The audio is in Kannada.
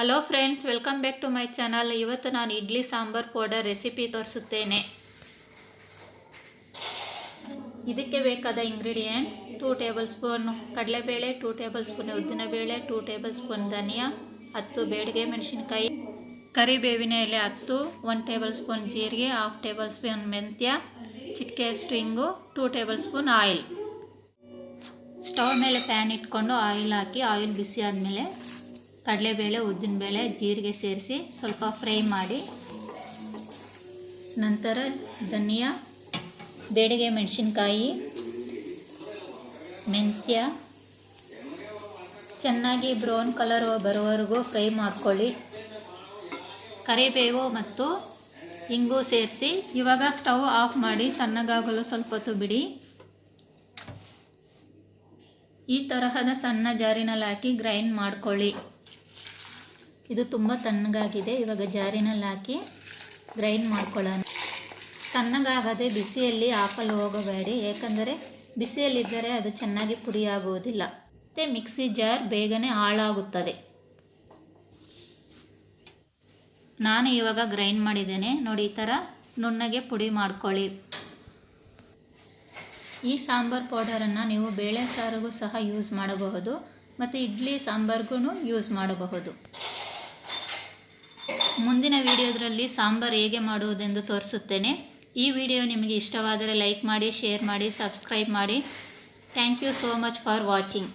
Hello friends, welcome back to my channel. ಇವತ್ತು ನಾನು ಇಡ್ಲಿ ಸಾಂಬಾರ್ ಪೌಡರ್ ರೆಸಿಪಿ ತೋರಿಸುತ್ತೇನೆ. ಇದಕ್ಕೆ ಬೇಕಾದ ಇಂಗ್ರೀಡಿಯೆಂಟ್ಸ್ 2 ಟೇಬಲ್ ಸ್ಪೂನ್ ಕಡಲೆಬೇಳೆ, 2 ಟೇಬಲ್ ಸ್ಪೂನ್ ಉದ್ದಿನಬೇಳೆ, 2 ಟೇಬಲ್ ಸ್ಪೂನ್ ಧನಿಯಾ, 10 ಬೇಡಿಗೆ ಮೆಣಸಿನಕಾಯಿ, ಕರಿಬೇವಿನ ಎಲೆ 10, 1 ಟೇಬಲ್ ಸ್ಪೂನ್ ಜೀರಿಗೆ, 1/2 ಟೇಬಲ್ ಸ್ಪೂನ್ ಮೆಂತ್ಯ, ಚಿಟಿಕೆಯಷ್ಟು ಇಂಗು, 2 ಟೇಬಲ್ ಸ್ಪೂನ್ ಆಯಿಲ್. ಸ್ಟವ್ ಮೇಲೆ ಪ್ಯಾನ್ ಇಟ್ಕೊಂಡು ಆಯಿಲ್ ಹಾಕಿ ಆಯಿಲ್ ಬಿಸಿ ಆದಮೇಲೆ ಕಡಲೆಬೇಳೆ, ಉದ್ದಿನಬೇಳೆ, ಜೀರಿಗೆ ಸೇರಿಸಿ ಸ್ವಲ್ಪ ಫ್ರೈ ಮಾಡಿ, ನಂತರ ಧನಿಯಾ, ಬೇಡಿಗೆ ಮೆಣಸಿನಕಾಯಿ, ಮೆಂತ್ಯ ಚೆನ್ನಾಗಿ ಬ್ರೌನ್ ಕಲರ್ ಬರೋವರೆಗೂ ಫ್ರೈ ಮಾಡ್ಕೊಳ್ಳಿ. ಕರಿಬೇವು ಮತ್ತು ಇಂಗು ಸೇರಿಸಿ ಇವಾಗ ಸ್ಟವ್ ಆಫ್ ಮಾಡಿ ತಣ್ಣಗಾಗಲು ಸ್ವಲ್ಪ ಹೊತ್ತು ಬಿಡಿ. ಈ ತರಹದ ಸಣ್ಣ ಜಾರಿನಲ್ಲಿ ಹಾಕಿ ಗ್ರೈಂಡ್ ಮಾಡ್ಕೊಳ್ಳಿ. ಇದು ತುಂಬ ತಣ್ಣಗಾಗಿದೆ. ಇವಾಗ ಜಾರಿನಲ್ಲಿ ಹಾಕಿ ಗ್ರೈಂಡ್ ಮಾಡ್ಕೊಳ್ಳೋಣ. ತಣ್ಣಗಾಗದೆ ಬಿಸಿಯಲ್ಲಿ ಹಾಕಲು ಹೋಗಬೇಡಿ, ಏಕೆಂದರೆ ಬಿಸಿಯಲ್ಲಿದ್ದರೆ ಅದು ಚೆನ್ನಾಗಿ ಪುಡಿ ಆಗುವುದಿಲ್ಲ ಮತ್ತು ಮಿಕ್ಸಿ ಜಾರ್ ಬೇಗನೆ ಹಾಳಾಗುತ್ತದೆ. ನಾನು ಇವಾಗ ಗ್ರೈಂಡ್ ಮಾಡಿದ್ದೇನೆ ನೋಡಿ, ಈ ಥರ ನುಣ್ಣಗೆ ಪುಡಿ ಮಾಡ್ಕೊಳ್ಳಿ. ಈ ಸಾಂಬಾರ್ ಪೌಡರನ್ನು ನೀವು ಬೇಳೆ ಸಾರಿಗೂ ಸಹ ಯೂಸ್ ಮಾಡಬಹುದು ಮತ್ತು ಇಡ್ಲಿ ಸಾಂಬಾರ್ಗೂ ಯೂಸ್ ಮಾಡಬಹುದು. ಮುಂದಿನ ವಿಡಿಯೋದಲ್ಲಿ ಸಾಂಬಾರ್ ಹೇಗೆ ಮಾಡುವುದೆಂದು ತೋರಿಸುತ್ತೇನೆ. ಈ ವಿಡಿಯೋ ನಿಮಗೆ ಇಷ್ಟವಾದರೆ ಲೈಕ್ ಮಾಡಿ, ಶೇರ್ ಮಾಡಿ, ಸಬ್ಸ್ಕ್ರೈಬ್ ಮಾಡಿ. Thank you so much for watching.